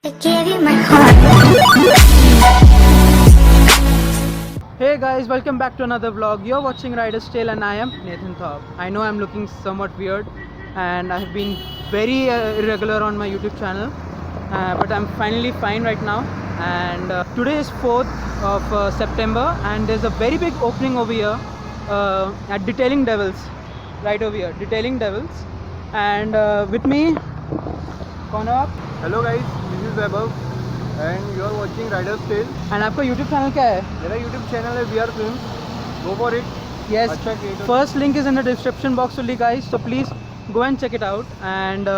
Gave you my heart. Hey guys, welcome back to another vlog. You're watching Rider's Tale and I am Nathan Thorpe. I know I'm looking somewhat weird and I have been very irregular on my YouTube channel, but I'm finally fine right now. And today is 4th of September and there's a very big opening over here at Detailing Devils, right over here, Detailing Devils. And with me, Connor. Hello guys, this is Vaibhav and you are watching riders tale. And आपका YouTube channel क्या है? मेरा YouTube channel है VR films, go for it. Yes, अच्छा creator. first link is in the description box only guys, so please go and check it out. And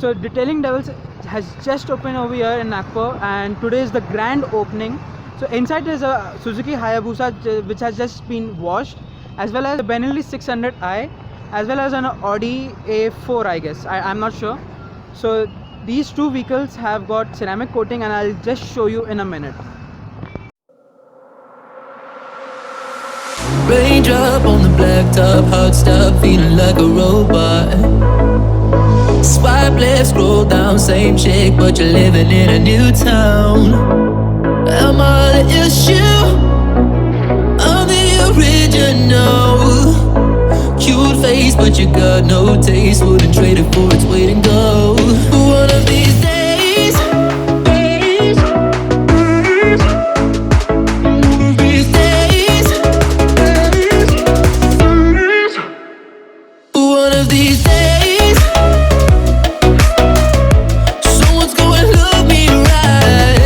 so Detailing Devils has just opened over here in Nagpur and today is the grand opening. So inside there is a Suzuki Hayabusa which has just been washed, as well as a Benelli 600i, as well as an Audi A4 I guess, I'm not sure. So these two vehicles have got ceramic coating and I'll just show you in a minute. Raindrop on the blacktop, hot stuff, feeling like a robot. Swipe left, scroll down, same chick, but you're living in a new town. Am I the issue? I'm the original. Cute face, but you got no taste. Wouldn't trade it for its weight in gold. One of these days, these days, one of these days, someone's gonna love me right.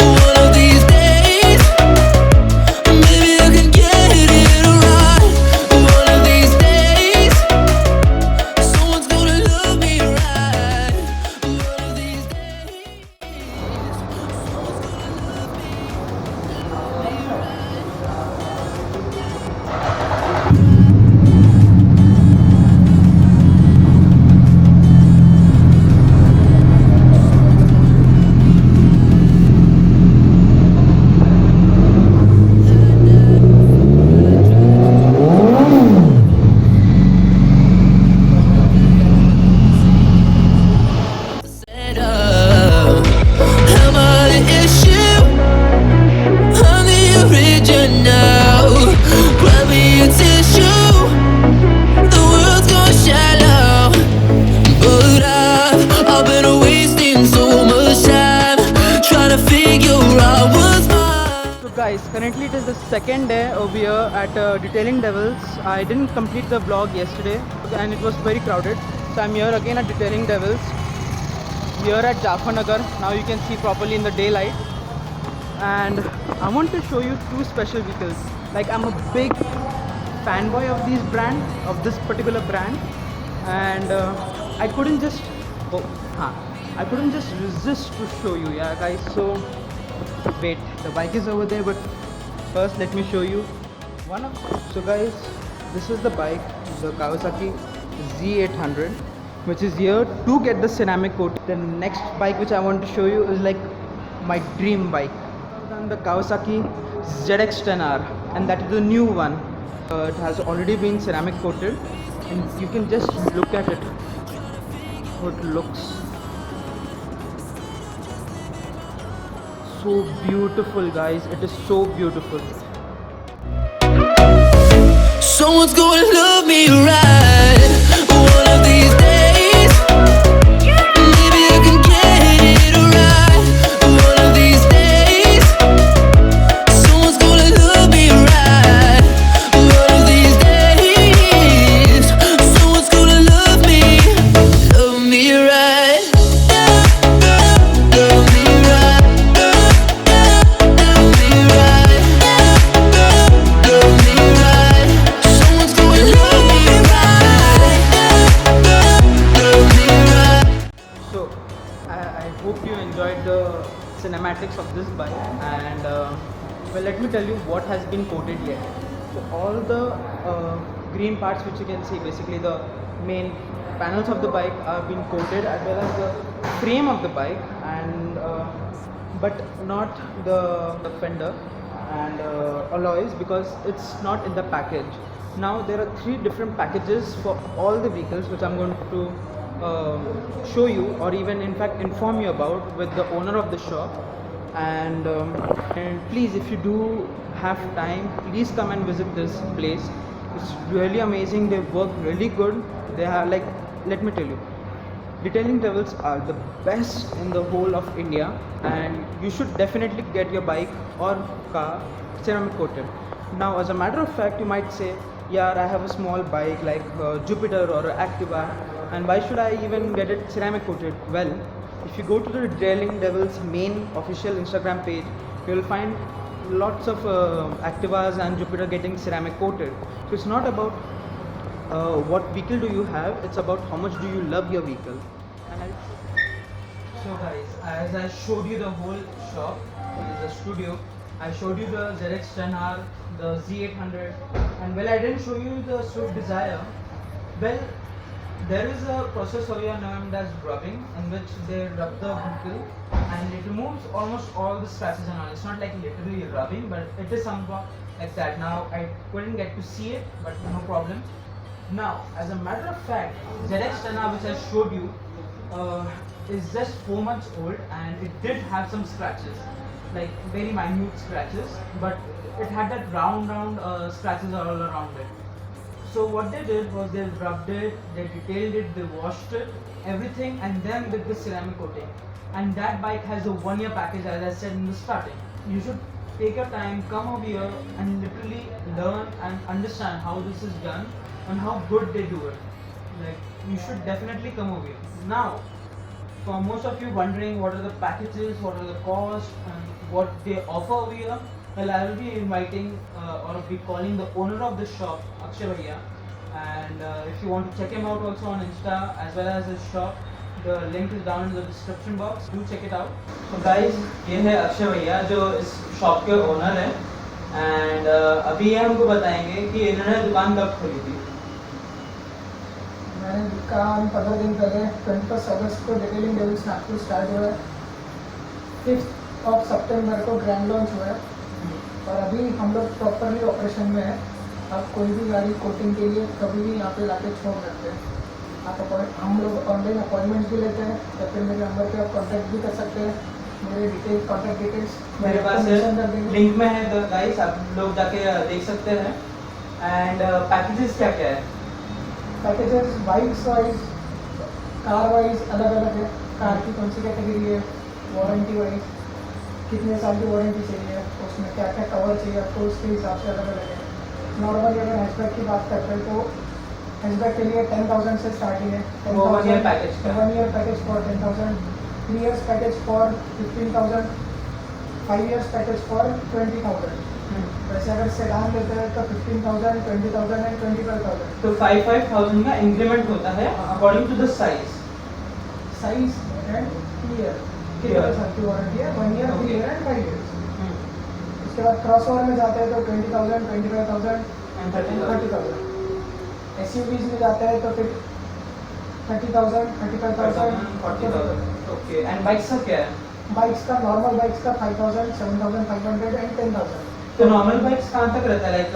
One of these days, maybe I can get it right. One of these days, someone's gonna love me right. One of these days, someone's gonna love me right. Am I the issue? I'm the original. Grab me a tissue. The world's gone shallow. But I've been wasting so much time trying to figure out what's mine. So guys, currently it is the second day over here at Detailing Devils. I didn't complete the vlog yesterday and it was very crowded. So I'm here again at Detailing Devils, here at Jaffanagar. Now you can see properly in the daylight. And I want to show you two special vehicles. Like, I'm a big fanboy of these brand, of this particular brand, and I couldn't just I couldn't just resist to show you, yeah guys. So wait, the bike is over there, but first let me show you one of. So guys, this is the bike, the Kawasaki Z800, which is here to get the ceramic coat. The next bike which I want to show you is like my dream bike, and the Kawasaki ZX-10R, and that is the new one. It has already been ceramic coated and you can just look at it, how it looks. So beautiful guys, it is so beautiful. Someone's gonna love me right. One of these days, maybe I can get it right. One of these days, someone's gonna love me right. One of these days, someone's gonna love me right. Love me right. Love me right. Love me right. Someone's gonna love me right. Love me right. So I hope you enjoyed the cinematics of this bike, and well, let me tell you what has been coated yet. So all the green parts which you can see, basically the main panels of the bike are being coated, as well as the frame of the bike, and but not the fender and alloys, because it's not in the package. Now there are three different packages for all the vehicles which I'm going to show you, or even in fact inform you about, with the owner of the shop. And please, if you do have time, please come and visit this place. It's really amazing. They work really good. They have, like, let me tell you, detailing devils are the best in the whole of India, and you should definitely get your bike or car ceramic coated. Now, as a matter of fact, you might say, yeah, I have a small bike like Jupiter or Activa, and why should I even get it ceramic coated? Well, if you go to the Detailing Devils main official Instagram page, you will find lots of Activas and Jupiter getting ceramic coated. So it's not about what vehicle do you have, it's about how much do you love your vehicle. So guys, as I showed you the whole shop, the studio, I showed you the ZX 10R, the Z800, and well, I didn't show you the Swift Desire. Well, there is a process over here known as rubbing, in which they rub the vehicle and it removes almost all the scratches and all. It's not like literally rubbing, but it is somewhat like that. Now, I couldn't get to see it, but no problem. Now, as a matter of fact, ZX10R, which I showed you, is just 4 months old, and it did have some scratches, like very minute scratches, but it had that round scratches all around it. So what they did was they rubbed it, they detailed it, they washed it, everything, and then with the ceramic coating. And that bike has a 1-year package, as I said in the starting. You should take your time, come over here, and literally learn and understand how this is done and how good they do it. Like, you should definitely come over here. Now, for most of you wondering what are the packages, what are the costs, and what they offer over here, well, I will be inviting or be calling the owner of the shop, Akshay Bhaiya, and if you want to check him out also on Insta as well as his shop, the link is down in the description box. Do check it out. So guys, ये है अक्षय भैया जो इस shop के owner है, and अभी ये हमको बताएंगे कि इन्होंने दुकान कब खोली थी। मैंने दुकान 15 दिन पहले 21 अगस्त को डिटेलिंग डेविल्स नागपुर स्टार्ट हुआ है। 5 सितंबर को ग्रैंड लॉन्च हुआ है और अभी हम लोग प्रॉपरली ऑपरेशन में है। आप कोई भी गाड़ी कोटिंग के लिए कभी भी यहाँ पे लाके छोड़ सकते हैं। हम लोग ऑनलाइन अपॉइंटमेंट भी लेते हैं, या फिर मेरे नंबर पे आप कॉन्टैक्ट भी कर सकते हैं। मेरे डिटेल कॉन्टैक्ट डिटेल्स मेरे पास लिंक में है, तो गाइस आप लोग जाके देख सकते हैं। एंड पैकेजेस क्या क्या है? Packages bikes wise, car wise अलग अलग है। कार की कौन सी कैटेगरी है, वारंटी वाइज कितने साल की वारंटी चाहिए, उसमें क्या क्या कवर चाहिए आपको, उसके हिसाब से अलग अलग है। नॉर्मली अगर हैचबैक की बात करते हैं तो हैचबैक के लिए 10,000 से स्टार्टिंग है। 1 ईयर पैकेज का 1 year package for 10,000, 3 years package for 15,000, 5 years package for 20,000। वैसे अगर सेडान लेते हैं तो 15,000, 20,000 एंड 25,000। तो 5,000 का इंक्रीमेंट होता है according to the size and year. कितने साल की वारंटी है? 1 ईयर, 3 ईयर एंड 5 इयर्स। उसके बाद क्रॉसओवर में जाते हैं तो 20,000, 25,000 एंड 30,000। एसयूवीज में जाते हैं तो फिर 30,000, 35,000, 40,000। ओके, एंड बाइक्स का क्या है? बाइक्स का नॉर्मल बाइक्स का 5,000, 7,500 एंड 10,000। तो नॉर्मल बाइक्स कहाँ तक रहता है? लाइक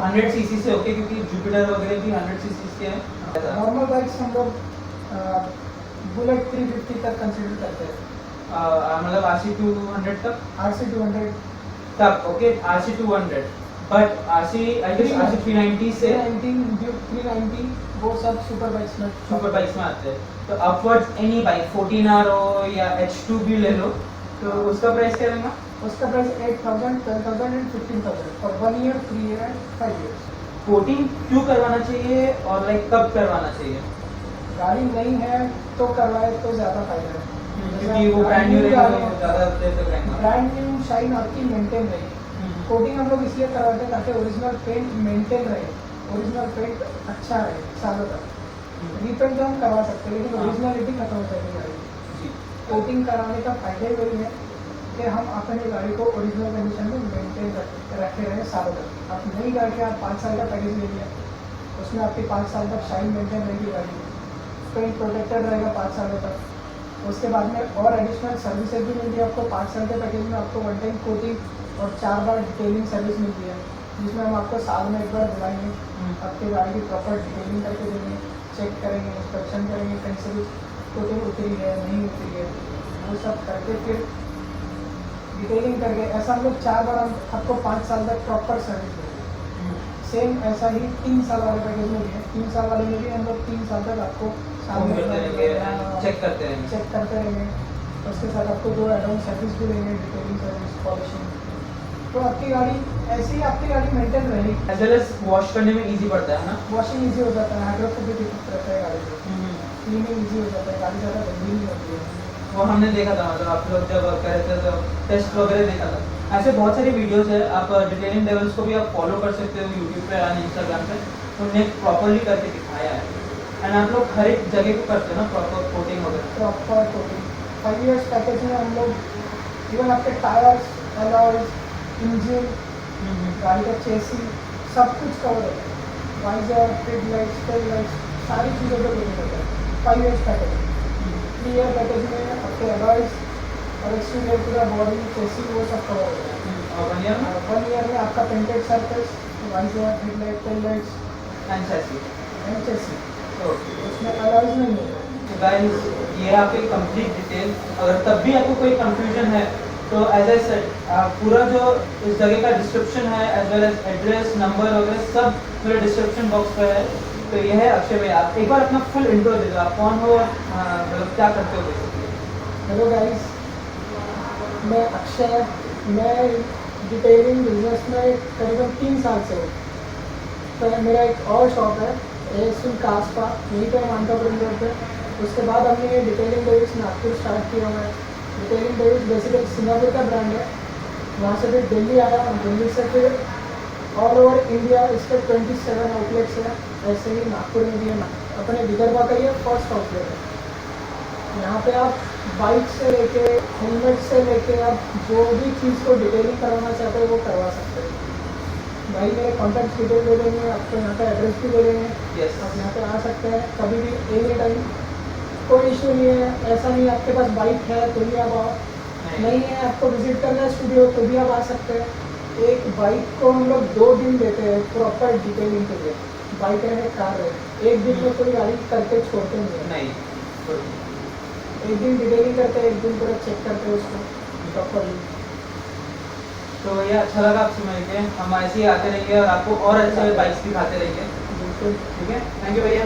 100 सीसी से, ओके, क्योंकि जुपिटर वगैरह भी 100 सीसी के हैं। नॉर्मल बाइक्स हम लोग बुलेट 350 तक कंसीडर करते हैं। मतलब RC 200 तक? RC 200 तक, okay, RC 200, but RC I guess RC 390 से 390 वो सब सुपर बाइक्स में आते हैं। तो अपवर्ड्स एनी बाइक 14R हो या H2 भी ले लो, तो उसका प्राइस क्या रहेगा? उसका price 8,000, 12,000 and 15,000 for 1 year, 3 year and 5 years. Coating क्यों करवाना चाहिए और लाइक कब करवाना चाहिए? गाड़ी नहीं है तो करवाए तो ज़्यादा फायदा है, क्योंकि वो ब्रांड न्यू रहेगा तो ज़्यादा देर तक रहेगा। ब्रांड न्यू शाइन आपकी मेंटेन रहे। कोटिंग हम लोग इसलिए करवाते हैं ताकि ओरिजिनल पेंट मेंटेन रहे, ओरिजिनल पेंट अच्छा रहे सालों तक। रीपेंट तो हम करवा सकते हैं लेकिन ओरिजिनलिटी खत्म हो जाएगी गाड़ी की। कोटिंग कराने का फायदा ही वही है कि हम अपनी गाड़ी को ओरिजिनल कंडीशन में मेंटेन रखे रहे सालों तक। आप नई गाड़ी का 5 साल का पैकेज ले लिया, उसमें आपकी 5 साल तक शाइन मेंटेन रहेगी गाड़ी, पेंट प्रोटेक्टेड रहेगा 5 सालों तक। उसके बाद में और एडिशनल सर्विसेज भी मिलती है आपको। 5 साल के पैकेज में आपको 1 टाइम कोटिंग और 4 बार डिटेलिंग सर्विस मिलती है, जिसमें हम आपको साल में 1 बार बुलाएंगे, आपके गाड़ी की प्रॉपर डिटेलिंग करके देंगे, चेक करेंगे, इंस्पेक्शन करेंगे, कहीं से भी कोटिंग उतरी है नहीं उतरी है, वो सब करके फिर डिटेलिंग करके ऐसा हम लोग 4 बार हम आपको 5 साल तक प्रॉपर सर्विस देंगे। सेम ऐसा ही 3 साल वाले पैकेज में भी है, 3 साल वाले में भी हम लोग 3 साल तक आपको चेक करते रहेंगे। चेक करते रहेंगे। उसके साथ आपको 2 एडवांस सर्विस भी देंगे, डिटेलिंग सर्विस, पॉलिशिंग। तो आपकी गाड़ी ऐसी ही आपकी गाड़ी मेंटेन रहेगी। एज वेल एज वॉश करने में इजी पड़ता है ना, वॉशिंग इजी हो जाता है, हाइड्रोफोबिक रहता है गाड़ी को, क्लीनिंग इजी हो जाता है, गाड़ी ज़्यादा गंदी नहीं होती है। वो हमने देखा था, मतलब आप लोग जब कर रहे थे तो टेस्ट वगैरह देखा था। ऐसे बहुत सारी वीडियोस है, आप डिटेलिंग लेवल्स को भी आप फॉलो कर सकते हो यूट्यूब पे या इंस्टाग्राम पे, उन्हें प्रॉपरली करके दिखाया है। एंड आप लोग हर एक जगह को करते हो ना प्रॉपर कोटिंग वगैरह। प्रॉपर कोटिंग 5 इयर्स पैकेज में हम लोग इवन आपके टायर्स, अलॉयज, इंजन, गाड़ी का चेसी सब कुछ कवर होता है। Visor, head lights, tail lights, सारी चीज़ों पर कोटिंग होता है 5 इयर्स पैकेज में। 3 ईयर पैकेज में आपके अलॉयज और एक्सटीरियर पूरा बॉडी, चेसी, वो सब कवर होता है। और 1 ईयर में 1 ईयर में आपका painted surface, visor, head light, tail lights and chassis. And chassis, okay, उसमें अलॉयज नहीं है। तो गाइस ये आपकी कंप्लीट डिटेल। अगर तब भी आपको कोई कंफ्यूजन है तो एज आई सेड पूरा जो इस जगह का डिस्क्रिप्शन है as well as address, number वगैरह सब मेरे डिस्क्रिप्शन बॉक्स पे है। तो ये है अक्षय भाई, आप एक बार अपना फुल इंट्रो दे दो, आप कौन हो, मतलब क्या करते हो बेसिकली। हेलो गाइस, मैं अक्षय, मैं डिटेलिंग बिजनेस में करीबन 3 साल से हूँ। तो मेरा एक और शॉप है एसुन कास्पा, यहीं पर मानकापुरम रोड पे। उसके बाद हमने डिटेलिंग डेविस नागपुर स्टार्ट किया हुआ है। डिटेलिंग डेविस बेसिकली सिंगापुर का ब्रांड है, वहाँ से फिर दिल्ली आया और दिल्ली से फिर ऑल ओवर इंडिया इसके 27 आउटलेट्स हैं। ऐसे ही नागपुर में भी है, अपने विदर्भा का ये फर्स्ट आउटलेट है। यहाँ पे आप बाइक से लेके हेलमेट से लेके आप जो भी चीज़ को डिटेलिंग करवाना चाहते हो वो करवा सकते हो। भाई मेरे कॉन्टैक्ट डिटेल दे देंगे, आपको यहाँ का एड्रेस भी दे देंगे। यस, आप यहाँ पे आ सकते हैं कभी भी, एनी टाइम, कोई इशू नहीं है। ऐसा नहीं आपके पास बाइक है तो भी आप आओ, नहीं है आपको विजिट करना है स्टूडियो तो भी आप आ सकते हैं। एक बाइक को हम लोग 2 दिन देते हैं प्रॉपर डिटेलिंग के लिए, बाइक रहे कार रहे। एक दिन में कोई गाड़ी करके छोड़ते नहीं है। एक दिन डिटेलिंग करते हैं, एक दिन पूरा चेक करते हैं उसको प्रॉपरली। तो भैया अच्छा लगा आपसे मिलके, हम ऐसे ही आते रहेंगे और आपको और अच्छे बाइक्स दिखाते रहेंगे। बिल्कुल, ठीक है, थैंक यू भैया।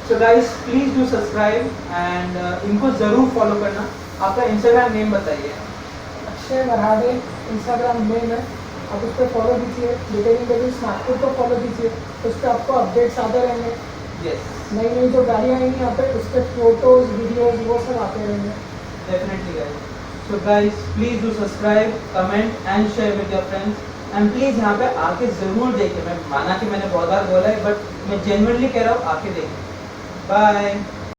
So guys please do subscribe and इनको ज़रूर फॉलो करना। आपका इंस्टाग्राम नेम बताइए। अक्षय मराठे इंस्टाग्राम नेम है, आप उस पर फॉलो कीजिए। डिटेलिंग डेविस नागपुर को फॉलो कीजिए, उस पर आपको अपडेट्स आते रहेंगे। यस, नई नई जो गाड़ियाँ आएंगी यहाँ पे उसके फोटोज, वीडियोज, वो सब आते रहेंगे। Definitely guys. So guys please do subscribe, comment and share with your friends and please यहाँ पे आके ज़रूर देखें। मैं माना कि मैंने बहुत बार बोला है बट मैं जेन्युइनली कह रहा हूँ, आके देखें। बाय।